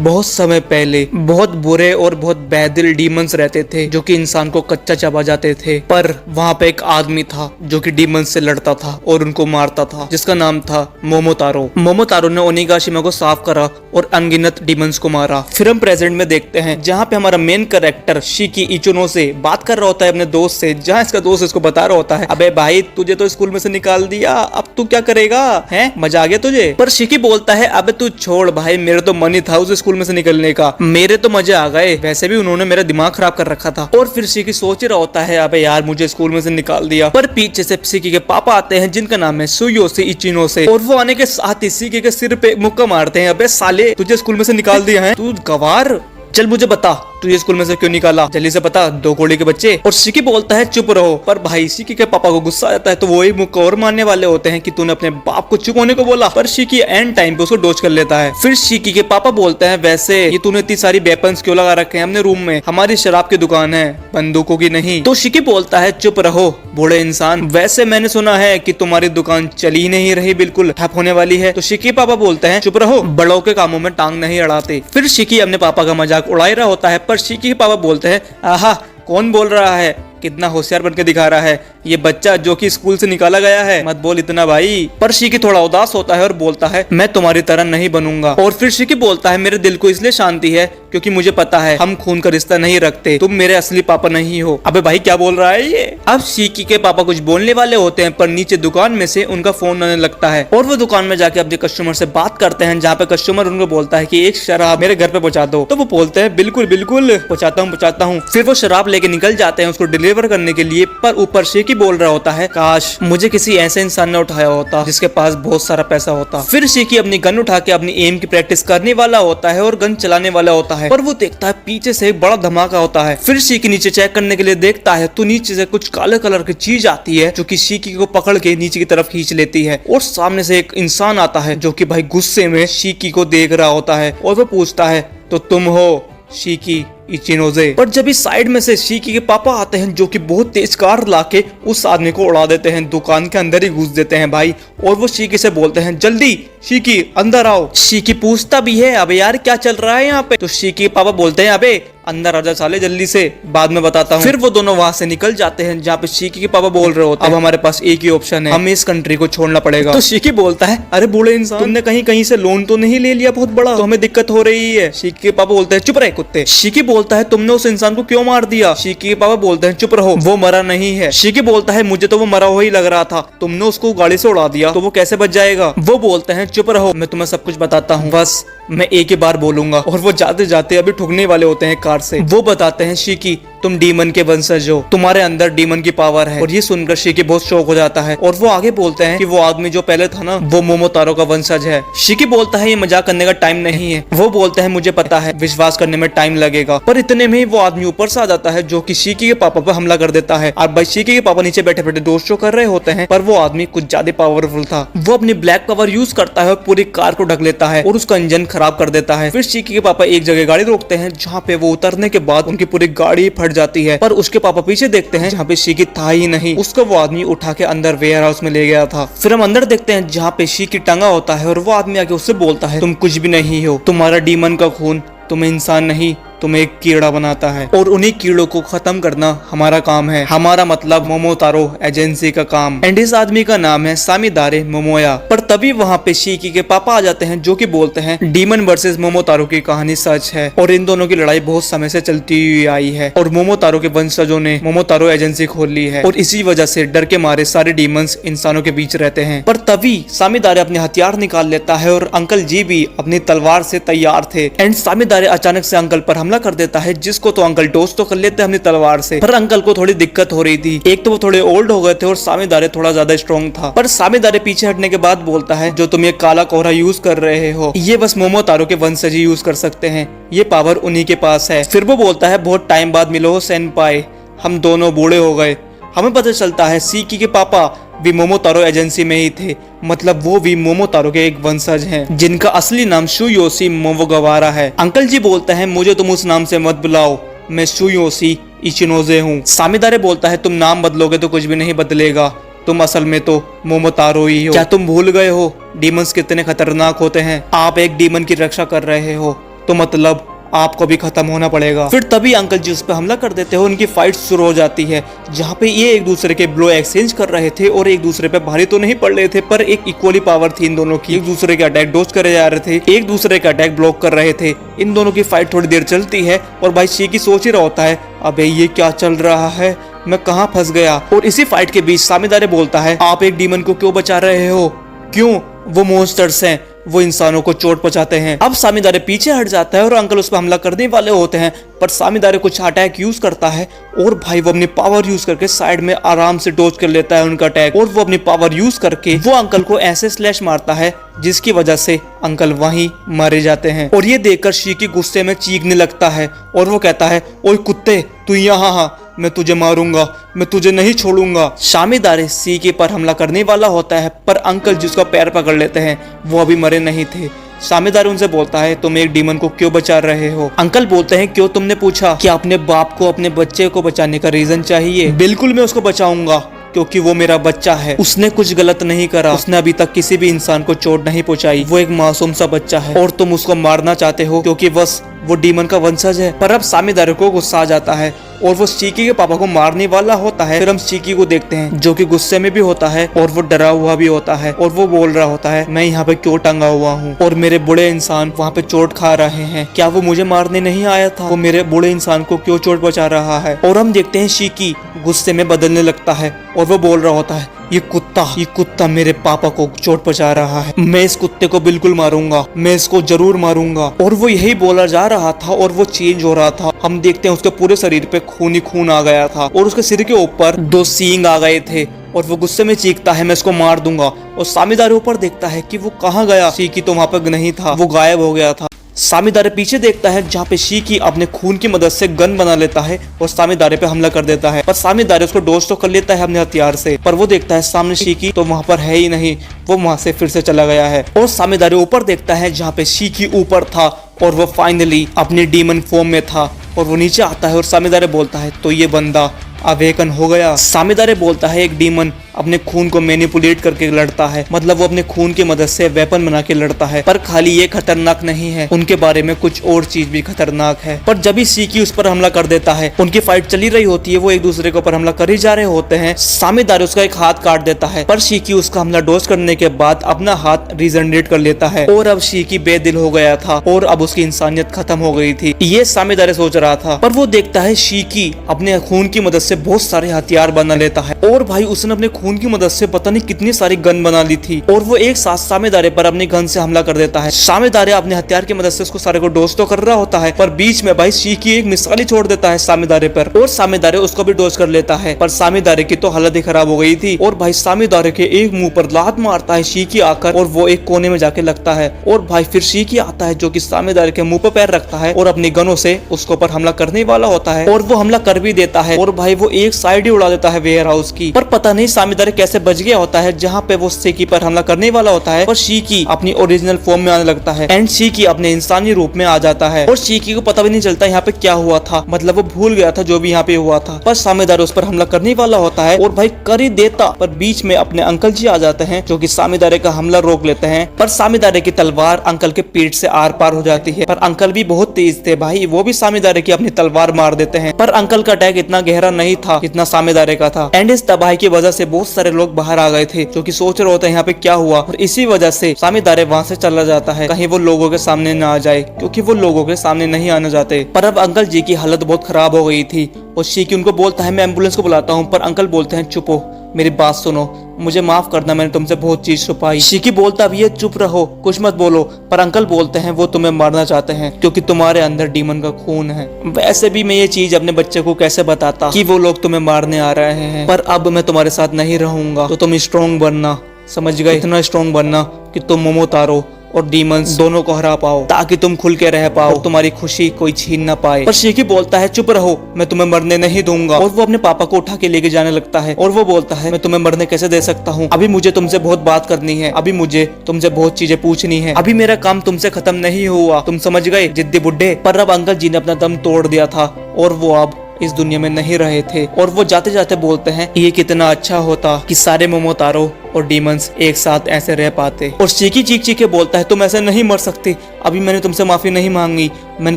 बहुत समय पहले बहुत बुरे और बहुत बेदिल डीमंस रहते थे जो कि इंसान को कच्चा चबा जाते थे। पर वहाँ पे एक आदमी था जो कि डीमंस से लड़ता था और उनको मारता था, जिसका नाम था मोमोतारो। मोमोतारो ने ओनिगाशिमा को साफ करा और अनगिनत डीमंस को मारा। फिर हम प्रेजेंट में देखते हैं जहाँ पे हमारा मेन कैरेक्टर शिकी इचुनो से बात कर रहा होता है अपने दोस्त से, जहाँ इसका दोस्त इसको बता रहा होता है, अबे भाई तुझे तो स्कूल में से निकाल दिया, अब तू क्या करेगा, है मजा आ गया तुझे। पर शिकी बोलता है अबे तू छोड़ भाई, मेरे तो मन ही था उस स्कूल में से निकलने का, मेरे तो मजे आ गए, वैसे भी उन्होंने मेरा दिमाग खराब कर रखा था। और फिर शिकी सोच रहा होता है अबे यार मुझे स्कूल में से निकाल दिया। पर पीछे से शिकी के पापा आते हैं जिनका नाम है सुयोशी इचिनोसे, और वो आने के साथ ही शिकी के सिर पे मुक्का मारते हैं, अबे साले तुझे स्कूल में से निकाल दिया है, तू गवार, चल मुझे बता तुझे स्कूल में से क्यों निकाला, जल्दी से बता, दो कोड़ी के बच्चे। और शिकी बोलता है चुप रहो। पर भाई शिकी के पापा को गुस्सा आ जाता है तो वो एक मुक्का और मारने वाले होते हैं कि तूने अपने बाप को चुप होने को बोला। पर शिकी एंड टाइम पे उसको डोज कर लेता है। फिर शिकी के पापा बोलते हैं वैसे ये तूने इतनी सारी वेपन्स क्यों लगा रखे हैं अपने रूम में, हमारी शराब की दुकान है, बंदूकों की नहीं। तो शिकी बोलता है चुप रहो बूढ़े इंसान, वैसे मैंने सुना है कि तुम्हारी दुकान चली नहीं रही, बिल्कुल ठप होने वाली है। तो शिकी पापा बोलते हैं चुप रहो, बड़ों के कामों में टांग नहीं अड़ाते। फिर शिकी अपने पापा का मजाक उड़ा रहा होता है, पर शिकी के पापा बोलते हैं आहा कौन बोल रहा है, कितना होशियार बनके दिखा रहा है ये बच्चा जो कि स्कूल से निकाला गया है, मत बोल इतना भाई। पर शिकी थोड़ा उदास होता है और बोलता है मैं तुम्हारी तरह नहीं बनूंगा। और फिर शिकी बोलता है मेरे दिल को इसलिए शांति है क्योंकि मुझे पता है हम खून का रिश्ता नहीं रखते, तुम मेरे असली पापा नहीं हो। अबे भाई क्या बोल रहा है ये। अब शिकी के पापा कुछ बोलने वाले होते हैं पर नीचे दुकान में से उनका फोन आने लगता है और वो दुकान में जाके अपने कस्टमर से बात करते हैं, जहाँ पे कस्टमर उनको बोलता है कि एक शराब मेरे घर पे पहुंचा दो। तो वो बोलते हैं बिल्कुल बिल्कुल पहुंचाता हूँ। फिर वो शराब लेके निकल जाते हैं उसको डिलीवर करने के लिए। पर ऊपर शिकी बोल रहा होता है काश मुझे किसी ऐसे इंसान ने उठाया होता जिसके पास बहुत सारा पैसा होता। फिर शिकी अपनी गन उठा के अपनी एम की प्रैक्टिस करने वाला होता है और गन चलाने वाला होता है, पर वो देखता है पीछे से एक बड़ा धमाका होता है। फिर शिकी नीचे चेक करने के लिए देखता है तो नीचे से कुछ काले कलर की चीज आती है जो कि शिकी को पकड़ के नीचे की तरफ खींच लेती है। और सामने से एक इंसान आता है जो कि भाई गुस्से में शिकी को देख रहा होता है और वो पूछता है तो तुम हो शिकी इचिनोसे। पर जब इस साइड में से शिकी के पापा आते हैं जो कि बहुत तेज कार लाके उस आदमी को उड़ा देते हैं, दुकान के अंदर ही घुस देते हैं भाई। और वो शिकी से बोलते हैं जल्दी शिकी अंदर आओ। शिकी पूछता भी है अबे यार क्या चल रहा है यहाँ पे। तो शिकी के पापा बोलते हैं अबे अंदर आजा साले जल्दी से, बाद में बताता हूँ। फिर वो दोनों वहां से निकल जाते हैं जहाँ पे शिकी के पापा बोल रहे होते हैं अब हमारे पास एक ही ऑप्शन है, हमें इस कंट्री को छोड़ना पड़ेगा। तो शिकी बोलता है अरे बूढ़े इंसान तुमने कहीं कहीं से लोन तो नहीं ले लिया बहुत बड़ा, तो हमें दिक्कत हो रही है। शिकी के पापा बोलते हैं चुप रहे कुत्ते। शिकी बोलता है तुमने उस इंसान को क्यों मार दिया। शिकी के पापा बोलते हैं चुप रहो वो मरा नहीं है। शिकी बोलता है मुझे तो वो मरा हुआ ही लग रहा था, तुमने उसको गाड़ी से उड़ा दिया तो वो कैसे बच जाएगा। वो बोलते हैं चुप रहो मैं तुम्हें सब कुछ बताता हूँ, बस मैं एक ही बार बोलूंगा। और वो जाते जाते अभी ठुकने वाले होते हैं कार से। वो बताते हैं शिकी तुम डीमन के वंशज हो, तुम्हारे अंदर डीमन की पावर है। और ये सुनकर शिकी बहुत शौक हो जाता है और वो आगे बोलते हैं कि वो आदमी जो पहले था ना वो मोमोतारो का वंशज है। शिकी बोलता है ये मजाक करने का टाइम नहीं है। वो बोलते हैं मुझे पता है विश्वास करने में टाइम लगेगा। पर इतने में ही वो आदमी ऊपर से आ जाता है जो कि शिकी के पापा पर हमला कर देता है। और भाई शिकी के पापा नीचे बैठे बैठे दोस्त शो कर रहे होते हैं, पर वो आदमी कुछ ज्यादा पावरफुल था। वो अपनी ब्लैक पावर यूज करता है और पूरी कार को ढक लेता है और उसका इंजन खराब कर देता है। फिर शिकी के पापा एक जगह गाड़ी रोकते हैं जहाँ पे वो उतरने के बाद उनकी पूरी गाड़ी फट जाती है। पर उसके पापा पीछे देखते हैं जहाँ पे शिकी था ही नहीं, उसको वो आदमी उठा के अंदर वेयर हाउस में ले गया था। फिर हम अंदर देखते हैं जहाँ पे शिकी टंगा होता है और वो आदमी आके उससे बोलता है तुम कुछ भी नहीं हो, तुम्हारा डीमन का खून तुम्हें इंसान नहीं तुम्हें एक कीड़ा बनाता है और उन्हीं कीड़ों को खत्म करना हमारा काम है, हमारा मतलब मोमोतारो एजेंसी का काम। एंड इस आदमी का नाम है सामीदारे मोमोया। पर तभी वहाँ पे शिकी के पापा आ जाते हैं जो कि बोलते हैं डीमन वर्सेस मोमोतारो की कहानी सच है और इन दोनों की लड़ाई बहुत समय से चलती हुई आई है और मोमोतारो के वंशजों ने मोमोतारो एजेंसी खोल ली है और इसी वजह से डर के मारे सारे डीमंस इंसानों के बीच रहते हैं। पर तभी सामीदारे अपने हथियार निकाल लेता है और अंकल जी भी अपनी तलवार से तैयार थे। एंड सामीदारे अचानक से अंकल पर हमला कर देता है जिसको तो अंकल डोज तो कर लेते हैं अपनी तलवार से। पर अंकल को थोड़ी दिक्कत हो रही थी, एक तो वो थोड़े ओल्ड हो गए थे और सामीदारे थोड़ा ज्यादा स्ट्रॉन्ग था। पर सामीदारे पीछे हटने के बाद बोलता है जो तुम ये काला कोहरा यूज कर रहे हो ये बस मोमोतारो के वंशज ही यूज कर सकते हैं, ये पावर उन्हीं के पास है। फिर वो बोलता है बहुत टाइम बाद मिलो हो सेनपाई, हम दोनों बूढ़े हो गए। हमें पता चलता है शिकी के पापा भी मोमोतारो एजेंसी में ही थे, मतलब वो भी मोमोतारो के एक वंशज हैं जिनका असली नाम सुयोशी मोमोगवारा है। अंकल जी बोलते हैं मुझे तुम उस नाम से मत बुलाओ, मैं सुयोशी इचिनोसे हूँ। सामीदारे बोलता है तुम नाम बदलोगे तो कुछ भी नहीं बदलेगा, तुम असल में तो मोमोतारो ही हो। क्या तुम भूल गए हो डीमंस कितने खतरनाक होते हैं? आप एक डीमन की रक्षा कर रहे हो। तो मतलब आपको भी खत्म होना पड़ेगा। फिर तभी अंकल जी उस पर हमला कर देते हैं, उनकी फाइट शुरू हो जाती है, जहाँ पे ये एक दूसरे के ब्लो एक्सचेंज कर रहे थे और एक दूसरे पे भारी तो नहीं पड़ रहे थे, पर एक इक्वली पावर थी इन दोनों की। एक दूसरे के अटैक डोज करे जा रहे थे, एक दूसरे का अटैक ब्लॉक कर रहे थे। इन दोनों की फाइट थोड़ी देर चलती है और भाई शीकी सोच ही रहा होता है, अबे ये क्या चल रहा है, मैं कहाँ फंस गया। और इसी फाइट के बीच सामीदारे बोलता है, आप एक डीमन को क्यों बचा रहे हो, क्यों, वो मॉन्स्टर्स हैं, वो इंसानों को चोट पहुंचाते हैं। अब सामीदारे पीछे हट जाता है और अंकल उस पर हमला करने वाले होते हैं, पर सामीदारे कुछ अटैक यूज करता है और भाई वो अपनी पावर यूज करके साइड में आराम से डोज कर लेता है उनका अटैक। और वो अपनी पावर यूज करके वो अंकल को ऐसे स्लैश मारता है जिसकी वजह से अंकल वहीं मारे जाते हैं। और ये देखकर शीकी गुस्से में चीखने लगता है और वो कहता है, ओए कुत्ते, तू यहाँ, हाँ मैं तुझे मारूंगा, मैं तुझे नहीं छोड़ूंगा। सामीदारे शीकी पर हमला करने वाला होता है, पर अंकल जिसका पैर पकड़ लेते हैं वो अभी मरे नहीं थे। सामीदार उनसे बोलता है, तुम एक डीमन को क्यों बचा रहे हो। अंकल बोलते हैं, क्यों तुमने पूछा, कि अपने बाप को अपने बच्चे को बचाने का रीजन चाहिए। बिल्कुल मैं उसको बचाऊंगा, क्योंकि वो मेरा बच्चा है, उसने कुछ गलत नहीं करा, उसने अभी तक किसी भी इंसान को चोट नहीं पहुंचाई, वो एक मासूम सा बच्चा है और तुम उसको मारना चाहते हो क्योंकि बस वो डीमन का वंशज है। पर अब सामीदार को गुस्सा आ जाता है और वो शीकी के पापा को मारने वाला होता है। फिर हम शीकी को देखते हैं जो कि गुस्से में भी होता है और वो डरा हुआ भी होता है और वो बोल रहा होता है, मैं यहाँ पे क्यों टंगा हुआ हूँ और मेरे बूढ़े इंसान वहाँ पे चोट खा रहे हैं, क्या वो मुझे मारने नहीं आया था, वो मेरे बूढ़े इंसान को क्यों चोट पहुंचा रहा है। और हम देखते हैं शीकी गुस्से में बदलने लगता है और वो बोल रहा होता है, ये कुत्ता मेरे पापा को चोट पहुंचा रहा है, मैं इस कुत्ते को बिल्कुल मारूंगा, मैं इसको जरूर मारूंगा। और वो यही बोला जा रहा था और वो चेंज हो रहा था। हम देखते हैं उसके पूरे शरीर पे खून ही खून आ गया था और उसके सिर के ऊपर 2 सींग आ गए थे और वो गुस्से में चीखता है, मैं इसको मार दूंगा। और सामीदार ऊपर देखता है कि वो कहाँ गया, शीकी तो वहाँ पे नहीं था, वो गायब हो गया था। सामीदारे पीछे देखता है जहाँ पे शीकी अपने खून की मदद से गन बना लेता है और सामीदारे पे हमला कर देता है। पर सामीदारे उसको डोज तो कर लेता है अपने हथियार से, पर वो देखता है सामने शीकी तो वहाँ पर है ही नहीं, वो वहाँ से फिर से चला गया है। और सामीदारे ऊपर देखता है जहाँ पे शीकी ऊपर था और वो फाइनली अपनी डीमन फॉर्म में था। और वो नीचे आता है और सामीदारे बोलता है, तो ये बंदा अवेकन हो गया। सामीदारे बोलता है, एक डीमन अपने खून को मैनिपुलेट करके लड़ता है, मतलब वो अपने खून की मदद से वेपन बना के लड़ता है। पर खाली ये खतरनाक नहीं है, उनके बारे में कुछ और चीज भी खतरनाक है। पर जब भी शीकी उस पर हमला कर देता है, उनकी फाइट चली रही होती है, वो एक दूसरे के ऊपर हमला कर ही जा रहे होते हैं, सामीदारे उसका एक हाथ काट देता है। पर शीकी उसका हमला डोज करने के बाद अपना हाथ रिजनरेट कर लेता है और अब शीकी बेदिल हो गया था और अब उसकी इंसानियत खत्म हो गई थी। ये सामीदारे सोच रहा था, पर वो देखता है शीकी अपने खून की मदद से बहुत सारे हथियार बना लेता है और भाई उसने अपने खून की मदद से पता नहीं कितनी सारी गन बना ली थी और वो एक साथ सामेदारे पर अपनी गन से हमला कर देता है। सामेदारे अपने हथियार की मदद से उसको सारे को डोज तो कर रहा होता है, पर बीच में भाई शीकी एक मिसाइल छोड़ देता है सामेदारे पर और सामेदारे उसको भी डोज कर लेता है। पर सामेदारे की तो हालत ही खराब हो गई थी और भाई सामेदारे के एक मुंह पर लात मारता है शीकी आकर और वो एक कोने में जाके लगता है और भाई फिर शीकी आता है जो कि सामेदारे के मुंह पर पैर रखता है और अपनी गनों से उसके ऊपर हमला करने वाला होता है और वो हमला कर भी देता है और भाई वो एक साइड ही उड़ा देता है वेयर हाउस की। पर पता नहीं सामेदारे कैसे बच गया होता है जहाँ पे वो शीकी पर हमला करने वाला होता है और शीकी अपनी ओरिजिनल फॉर्म में आने लगता है एंड शीकी अपने इंसानी रूप में आ जाता है और शीकी को पता भी नहीं चलता यहाँ पे क्या हुआ था, मतलब वो भूल गया था जो भी यहाँ पे हुआ था। पर सामेदारे उस पर हमला करने वाला होता है और भाई कर ही देता, पर बीच में अपने अंकल जी आ जाते हैं जो कि सामेदारे का हमला रोक लेते हैं। पर सामेदारे की तलवार अंकल के पीठ से आर पार हो जाती है, पर अंकल भी बहुत तेज थे भाई, वो भी सामेदारे की अपनी तलवार मार देते हैं। पर अंकल का अटैक इतना गहरा नहीं था जितना सामेदारे का था एंड इस तबाही की वजह से बहुत सारे लोग बाहर आ गए थे जो कि सोच रहे होते हैं यहाँ पे क्या हुआ, और इसी वजह से सामेदारे वहाँ से चला जाता है कहीं वो लोगों के सामने न आ जाए, क्योंकि वो लोगों के सामने नहीं आना चाहते। पर अब अंकल जी की हालत बहुत खराब हो गई थी और शीकी उनको बोलता है मैं एम्बुलेंस को बुलाता हूँ, पर अंकल बोलते हैं चुप हो, मेरी बात सुनो, मुझे माफ करना, मैंने तुमसे बहुत चीज छुपाई। शीकी बोलता भी है चुप रहो, कुछ मत बोलो, पर अंकल बोलते हैं वो तुम्हें मारना चाहते हैं क्योंकि तुम्हारे अंदर डीमन का खून है। वैसे भी मैं ये चीज अपने बच्चे को कैसे बताता कि वो लोग तुम्हें मारने आ रहे हैं, पर अब मैं तुम्हारे साथ नहीं रहूंगा, तो तुम स्ट्रॉन्ग बनना, समझ गए, इतना स्ट्रॉन्ग बनना कि तुम मोमोतारो और डीमंस दोनों को हरा पाओ ताकि तुम खुल के रह पाओ और तुम्हारी खुशी कोई छीन ना पाए। पर शीकी बोलता है चुप रहो, मैं तुम्हें मरने नहीं दूंगा, और वो अपने पापा को उठा के लेके जाने लगता है और वो बोलता है मैं तुम्हें मरने कैसे दे सकता हूँ, अभी मुझे तुमसे बहुत बात करनी है, अभी मुझे तुमसे बहुत चीजें पूछनी है, अभी मेरा काम तुमसे खत्म नहीं हुआ, तुम समझ गए जिद्दी बुड्ढे। पर अब अंकल जी ने अपना दम तोड़ दिया था और वो अब इस दुनिया में नहीं रहे थे। और वो जाते जाते बोलते हैं ये कितना अच्छा होता कि सारे मोमोतारो और डीमंस एक साथ ऐसे रह पाते। और शीकी चीख चीख के बोलता है तुम ऐसे नहीं मर सकते, अभी मैंने तुमसे माफी नहीं मांगी, मैंने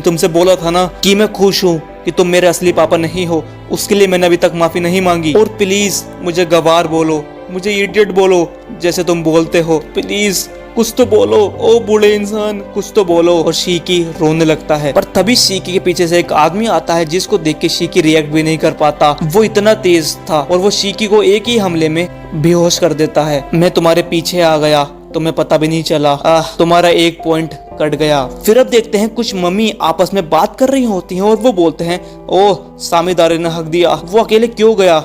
तुमसे बोला था ना कि मैं खुश हूँ कि तुम मेरे असली पापा नहीं हो, उसके लिए मैंने अभी तक माफी नहीं मांगी। और प्लीज मुझे गवार बोलो, मुझे इडियट बोलो जैसे तुम बोलते हो, प्लीज कुछ तो बोलो ओ बूढ़े इंसान, कुछ तो बोलो। और शीकी रोने लगता है, पर तभी शीकी के पीछे से एक आदमी आता है जिसको देख के शीकी रिएक्ट भी नहीं कर पाता। वो इतना तेज था और वो शीकी को एक ही हमले में बेहोश कर देता है। मैं तुम्हारे पीछे आ गया, तुम्हें पता भी नहीं चला, तुम्हारा एक पॉइंट कट गया। फिर अब देखते हैं कुछ मम्मी आपस में बात कर रही होती हैं और वो बोलते हैं ओह सामीदारे ने हक दिया, वो अकेले क्यों गया,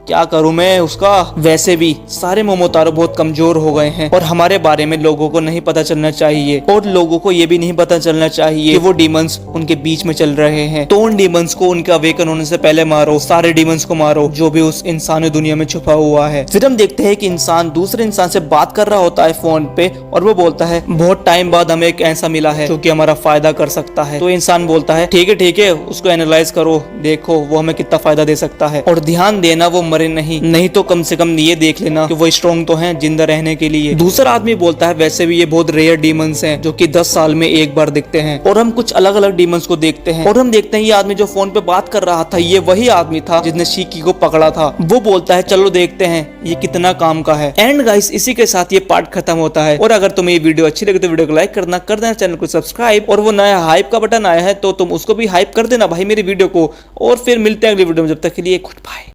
क्या करूं मैं उसका, वैसे भी सारे मोमोतारो बहुत कमजोर हो गए हैं और हमारे बारे में लोगों को नहीं पता चलना चाहिए और लोगों को ये भी नहीं पता चलना चाहिए कि वो डीमंस उनके बीच में चल रहे हैं। तो उन डीमंस को उनके अवेकन होने से पहले मारो, सारे डीमंस को मारो जो भी उस इंसानी दुनिया में छुपा हुआ है। फिर हम देखते हैं कि इंसान दूसरे इंसान से बात कर रहा होता है फोन पे और वो बोलता है बहुत टाइम बाद हमें एक ऐसा मिला है जो कि हमारा फायदा कर सकता है। तो इंसान बोलता है ठीक है उसको एनालाइज करो, देखो वो हमें कितना फायदा दे सकता है और ध्यान देना वो मरे नहीं तो कम से कम ये देख लेना कि वो स्ट्रॉन्ग तो हैं जिंदा रहने के लिए। दूसरा आदमी बोलता है वैसे भी ये बहुत रेयर डीमंस हैं जो कि 10 साल में एक बार दिखते हैं। और हम कुछ अलग अलग डीमंस को देखते हैं और हम देखते हैं ये आदमी जो फोन पे बात कर रहा था ये वही आदमी था जिसने शीकी को पकड़ा था। वो बोलता है चलो देखते हैं ये कितना काम का है। एंड गाइस इसी के साथ ये पार्ट खत्म होता है। और अगर तुम्हें ये वीडियो अच्छी लगे तो वीडियो को लाइक करना, कर देना चैनल को सब्सक्राइब और वो नया हाइप का बटन आया है तो तुम उसको भी हाइप कर देना भाई मेरी वीडियो को। और फिर मिलते हैं अगली वीडियो में, जब तक के लिए गुड बाय।